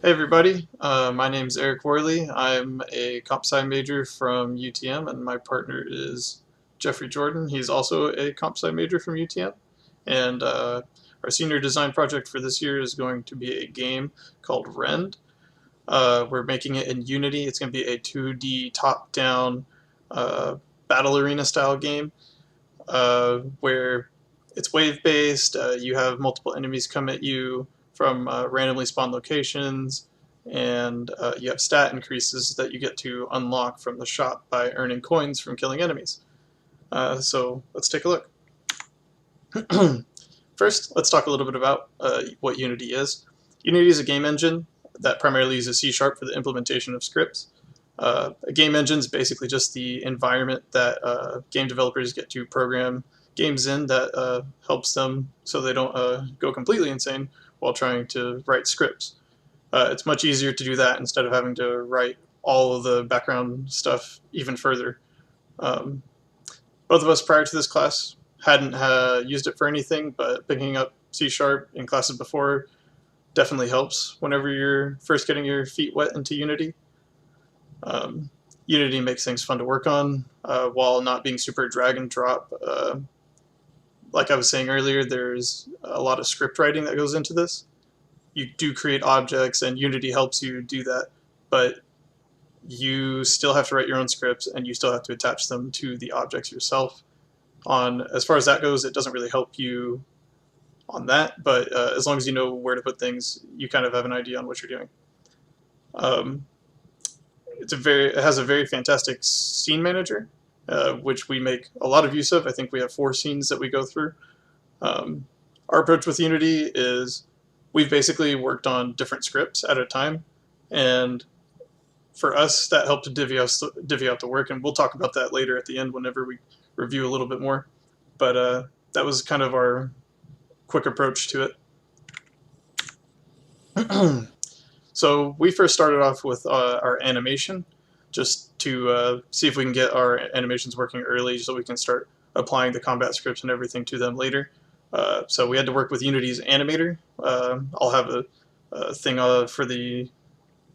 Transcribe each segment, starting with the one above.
Hey everybody, my name's Erik Worley. I'm a comp sci major from UTM, and my partner is Jeffrey Jordan. He's also a comp sci major from UTM, and our senior design project for this year is going to be a game called REND. We're making it in Unity. It's going to be a 2D top-down battle arena style game where it's wave-based. You have multiple enemies come at you from randomly spawned locations, and you have stat increases that you get to unlock from the shop by earning coins from killing enemies. So let's take a look. First, let's talk a little bit about what Unity is. Unity is a game engine that primarily uses C# for the implementation of scripts. A game engine is basically just the environment that game developers get to program games in that helps them so they don't go completely insane while trying to write scripts. It's much easier to do that instead of having to write all of the background stuff even further. Both of us prior to this class hadn't used it for anything, but picking up C# in classes before definitely helps whenever you're first getting your feet wet into Unity. Unity makes things fun to work on while not being super drag and drop. Like I was saying earlier, there's a lot of script writing that goes into this. You do create objects, and Unity helps you do that, but you still have to write your own scripts, and you still have to attach them to the objects yourself. As far as that goes, it doesn't really help you on that, but as long as you know where to put things, you kind of have an idea on what you're doing. It has a very fantastic scene manager, which we make a lot of use of. I think we have 4 scenes that we go through. Our approach with Unity is we've basically worked on different scripts at a time, and for us that helped to divvy out the work, and we'll talk about that later at the end whenever we review a little bit more. But that was kind of our quick approach to it. So we first started off with our animation, just to see if we can get our animations working early so we can start applying the combat scripts and everything to them later. So we had to work with Unity's animator. I'll have a thing for the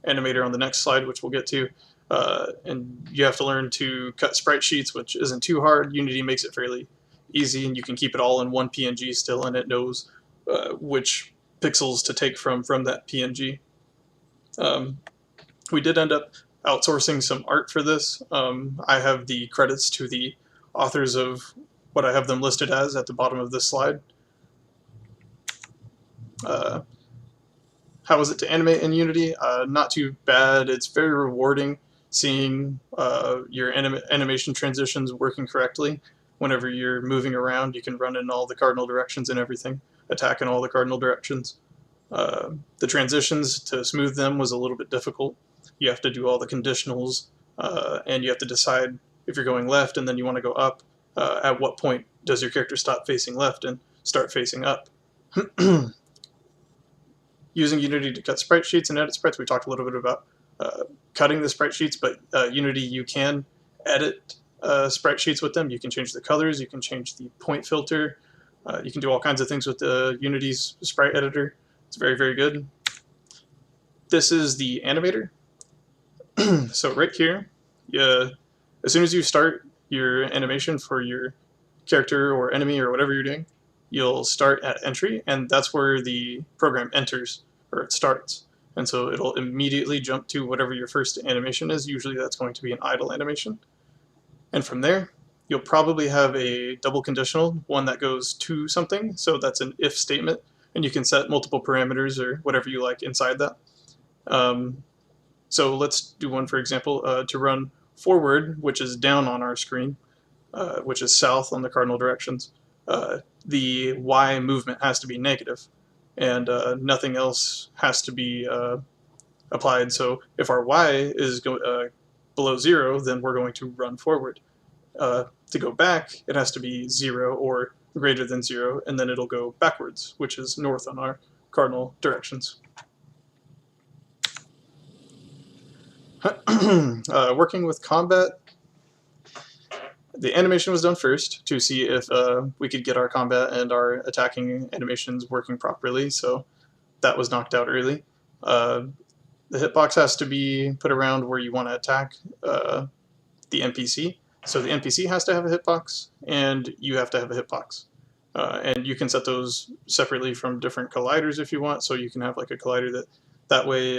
animator on the next slide, which we'll get to. And you have to learn to cut sprite sheets, which isn't too hard. Unity makes it fairly easy, and you can keep it all in one PNG still, and it knows which pixels to take from that PNG. We did end up outsourcing some art for this. I have the credits to the authors of what I have them listed as at the bottom of this slide. How was it to animate in Unity? Not too bad. It's very rewarding seeing your animation transitions working correctly. Whenever you're moving around, you can run in all the cardinal directions and everything, attack in all the cardinal directions. The transitions, to smooth them, was a little bit difficult. You have to do all the conditionals, and you have to decide if you're going left and then you want to go up. At what point does your character stop facing left and start facing up? Using Unity to cut sprite sheets and edit sprites, we talked a little bit about cutting the sprite sheets, but Unity, you can edit sprite sheets with them. You can change the colors, you can change the point filter, you can do all kinds of things with Unity's sprite editor. It's very, very good. This is the animator. So right here, as soon as you start your animation for your character or enemy or whatever you're doing, you'll start at entry, and that's where the program enters, or it starts. And so it'll immediately jump to whatever your first animation is. Usually that's going to be an idle animation. And from there, you'll probably have a double conditional, one that goes to something. So that's an if statement, and you can set multiple parameters or whatever you like inside that. So let's do one, for example, to run forward, which is down on our screen, which is south on the cardinal directions. The Y movement has to be negative, and nothing else has to be applied. So if our Y is below 0, then we're going to run forward. To go back, it has to be 0 or greater than 0, and then it'll go backwards, which is north on our cardinal directions. Working with combat, the animation was done first to see if we could get our combat and our attacking animations working properly, so that was knocked out early. The hitbox has to be put around where you want to attack the NPC. So the NPC has to have a hitbox, and you have to have a hitbox. And you can set those separately from different colliders if you want. So you can have like a collider that way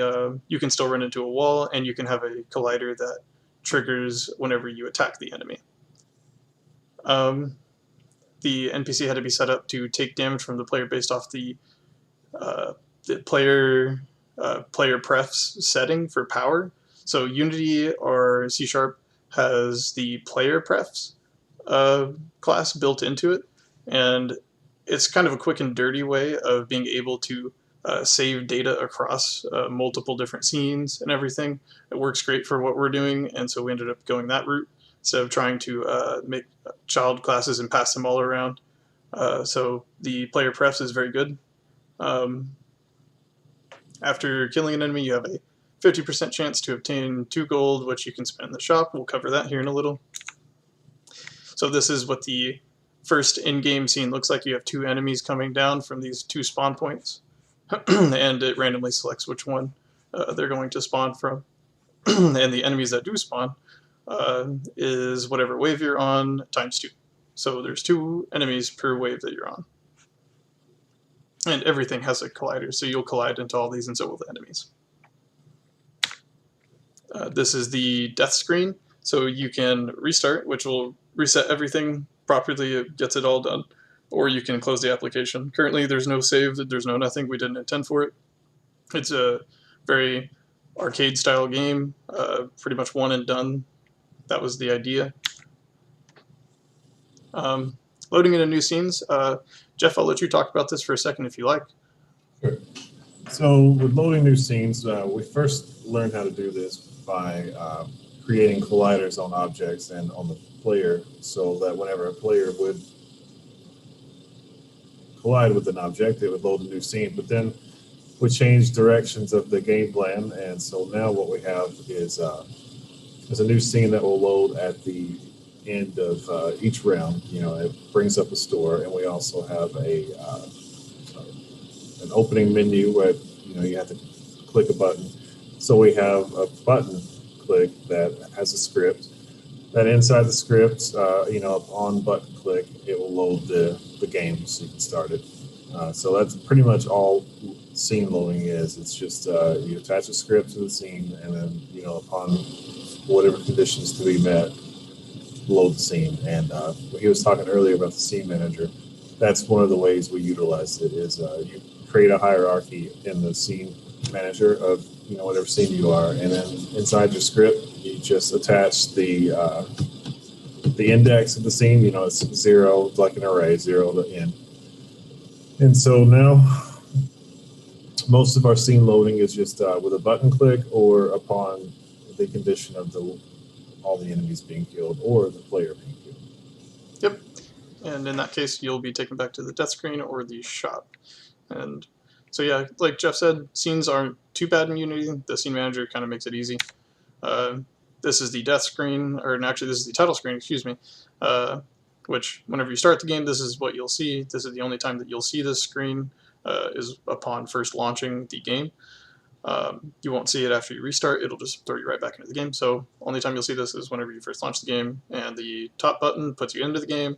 you can still run into a wall, and you can have a collider that triggers whenever you attack the enemy. The NPC had to be set up to take damage from the player based off the player prefs setting for power. So Unity or C# has the player prefs class built into it, and it's kind of a quick and dirty way of being able to save data across multiple different scenes and everything. It works great for what we're doing, and so we ended up going that route instead of trying to make child classes and pass them all around. So the player prefs is very good. After killing an enemy, you have a 50% chance to obtain 2 gold, which you can spend in the shop. We'll cover that here in a little. So this is what the first in-game scene looks like. You have 2 enemies coming down from these 2 spawn points, and it randomly selects which one they're going to spawn from. And the enemies that do spawn is whatever wave you're on times 2. So there's 2 enemies per wave that you're on. And everything has a collider, so you'll collide into all these, and so will the enemies. This is the death screen, so you can restart, which will reset everything properly. It gets it all done. Or you can close the application. Currently, there's no save, there's no nothing. We didn't intend for it. It's a very arcade-style game, pretty much one and done. That was the idea. Loading into new scenes. Jeff, I'll let you talk about this for a second if you like. Sure. So with loading new scenes, we first learned how to do this by creating colliders on objects and on the player, so that whenever a player would collide with an object, it would load a new scene. But then we changed directions of the game plan, and so now what we have is a new scene that will load at the end of each round. You know, it brings up a store, and we also have an opening menu where you have to click a button. So we have a button click that has a script. That inside the script, upon button click, it will load the game so you can start it. So that's pretty much all scene loading is. It's just you attach a script to the scene, and then upon whatever conditions to be met, load the scene. And he was talking earlier about the scene manager. That's one of the ways we utilize it. Is you create a hierarchy in the scene manager of whatever scene you are, and then inside your script, you just attach the index of the scene. It's 0, like an array, 0 to n. And so now most of our scene loading is just with a button click or upon the condition of all the enemies being killed or the player being killed. Yep. And in that case, you'll be taken back to the death screen or the shop. And so yeah, like Jeff said, scenes aren't too bad in Unity. The scene manager kind of makes it easy. This is the death screen, or actually this is the title screen, excuse me, which whenever you start the game, this is what you'll see. This is the only time that you'll see this screen is upon first launching the game. You won't see it after you restart. It'll just throw you right back into the game. So only time you'll see this is whenever you first launch the game, and the top button puts you into the game,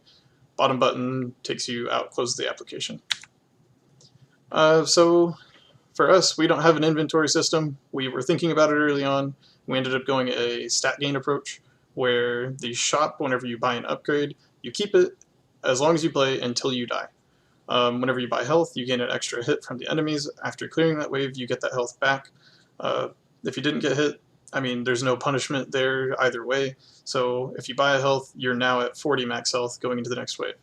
bottom button takes you out, closes the application. So for us, we don't have an inventory system. We were thinking about it early on. We ended up going a stat gain approach, where the shop, whenever you buy an upgrade, you keep it as long as you play until you die. Whenever you buy health, you gain an extra hit from the enemies. After clearing that wave, you get that health back. If you didn't get hit, there's no punishment there either way. So if you buy a health, you're now at 40 max health going into the next wave.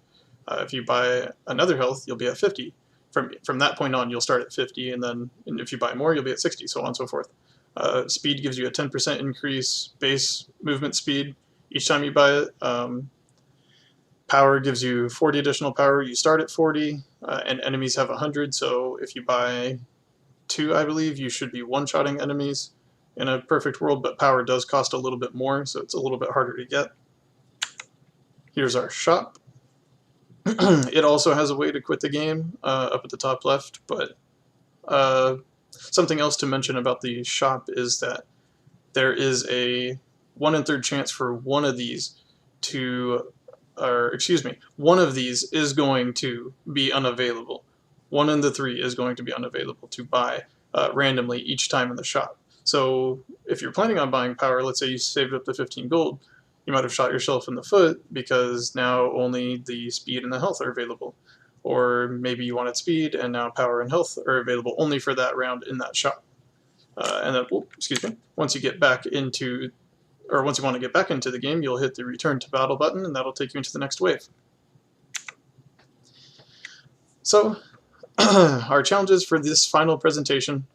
If you buy another health, you'll be at 50. From that point on, you'll start at 50, and then if you buy more, you'll be at 60, so on and so forth. Speed gives you a 10% increase base movement speed each time you buy it. Power gives you 40 additional power. You start at 40, and enemies have 100, so if you buy 2, I believe, you should be one-shotting enemies in a perfect world, but power does cost a little bit more, so it's a little bit harder to get. Here's our shop. It also has a way to quit the game up at the top left, but Something else to mention about the shop is that there is a 1 1/3 chance for one of these to, or excuse me, one of these is going to be unavailable. 1 in the 3 is going to be unavailable to buy randomly each time in the shop. So if you're planning on buying power, let's say you saved up the 15 gold, you might have shot yourself in the foot because now only the speed and the health are available. Or maybe you wanted speed and now power and health are available only for that round in that shop. And then, excuse me, once you get back into, or once you want to get back into the game, you'll hit the return to battle button and that'll take you into the next wave. So our challenges for this final presentation,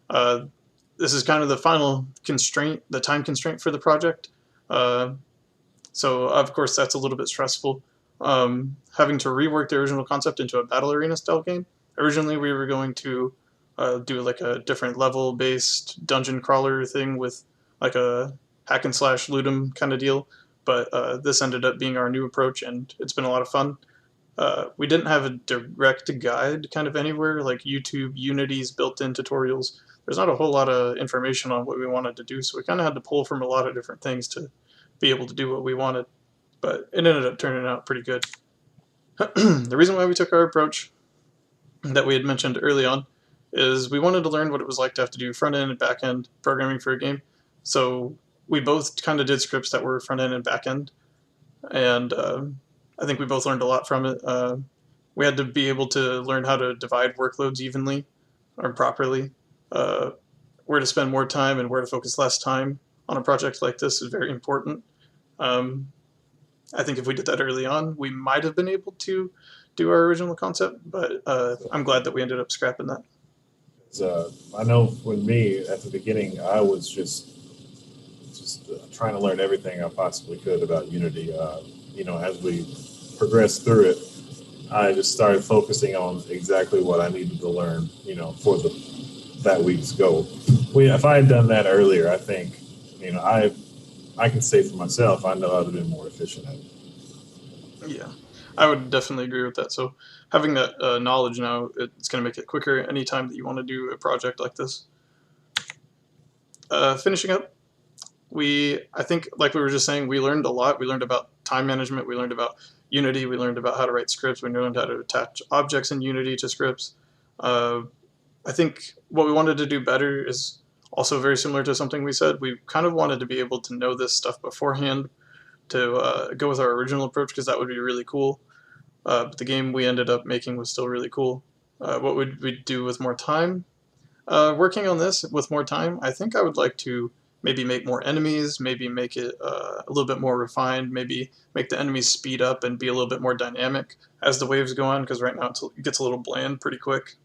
this is kind of the final constraint, the time constraint for the project. So of course that's a little bit stressful. Having to rework the original concept into a battle arena style game. Originally we were going to do like a different level based dungeon crawler thing with like a hack and slash loot 'em kind of deal, but this ended up being our new approach and it's been a lot of fun. We didn't have a direct guide kind of anywhere, like YouTube, Unity's built-in tutorials. There's not a whole lot of information on what we wanted to do, so we kind of had to pull from a lot of different things to be able to do what we wanted, but it ended up turning out pretty good. The reason why we took our approach that we had mentioned early on is we wanted to learn what it was like to have to do front-end and back-end programming for a game. So we both kind of did scripts that were front-end and back-end, and I think we both learned a lot from it. We had to be able to learn how to divide workloads evenly or properly, where to spend more time and where to focus less time on a project like this is very important. I think if we did that early on, we might have been able to do our original concept, but I'm glad that we ended up scrapping that. I know for me at the beginning, I was just trying to learn everything I possibly could about Unity. As we progressed through it, I just started focusing on exactly what I needed to learn, for that week's goal. If I had done that earlier, I think, I can say for myself, I know I'd have been more efficient at it. Yeah, I would definitely agree with that. So having that knowledge now, it's going to make it quicker anytime that you want to do a project like this. Finishing up, I think, like we were just saying, we learned a lot. We learned about time management. We learned about Unity. We learned about how to write scripts. We learned how to attach objects in Unity to scripts. I think what we wanted to do better is also very similar to something we said. We kind of wanted to be able to know this stuff beforehand to go with our original approach, because that would be really cool. But the game we ended up making was still really cool. What would we do with more time? Working on this with more time, I think I would like to maybe make more enemies, maybe make it a little bit more refined, maybe make the enemies speed up and be a little bit more dynamic as the waves go on, because right now it gets a little bland pretty quick.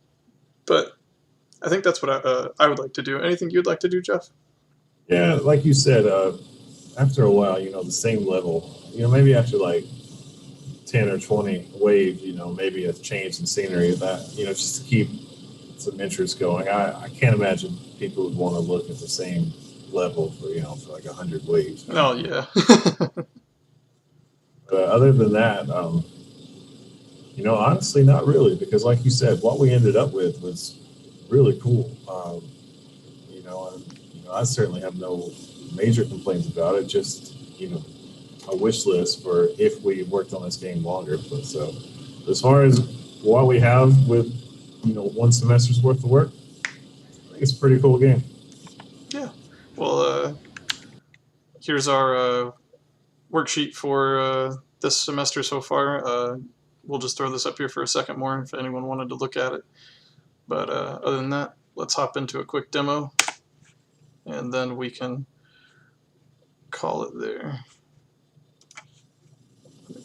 But I think that's what I would like to do. Anything you'd like to do, Jeff? Yeah, like you said, after a while, the same level, maybe after like 10 or 20 waves, maybe a change in scenery, that, just to keep some interest going. I can't imagine people would want to look at the same level for like 100 waves. Oh, yeah. But other than that, honestly, not really, because like you said, what we ended up with was really cool. I certainly have no major complaints about it. Just, a wish list for if we worked on this game longer. But so as far as what we have with, 1 semester's worth of work, I think it's a pretty cool game. Yeah. Well, here's our worksheet for this semester so far. We'll just throw this up here for a second more if anyone wanted to look at it. But other than that, let's hop into a quick demo, and then we can call it there.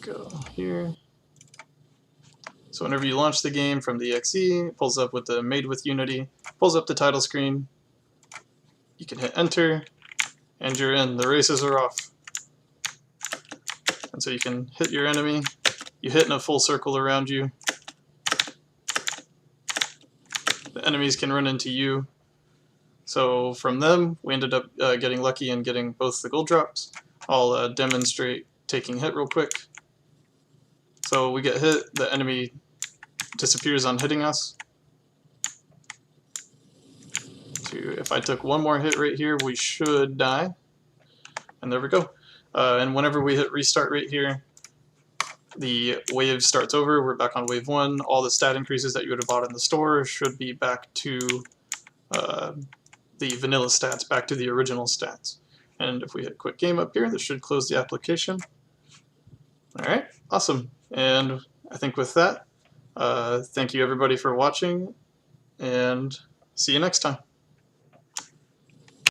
Go here. So whenever you launch the game from the exe, it pulls up with the Made with Unity, pulls up the title screen. You can hit enter, and you're in. The races are off. And so you can hit your enemy. You hit in a full circle around you. The enemies can run into you. So from them, we ended up getting lucky and getting both the gold drops. I'll demonstrate taking hit real quick. So we get hit, the enemy disappears on hitting us. if I took one more hit right here, we should die. And there we go. And whenever we hit restart right here, the wave starts over. We're back on wave 1. All the stat increases that you would have bought in the store should be back to the vanilla stats, back to the original stats. And if we hit quit game up here, this should close the application. All right, awesome. And I think with that, thank you everybody for watching, and see you next time.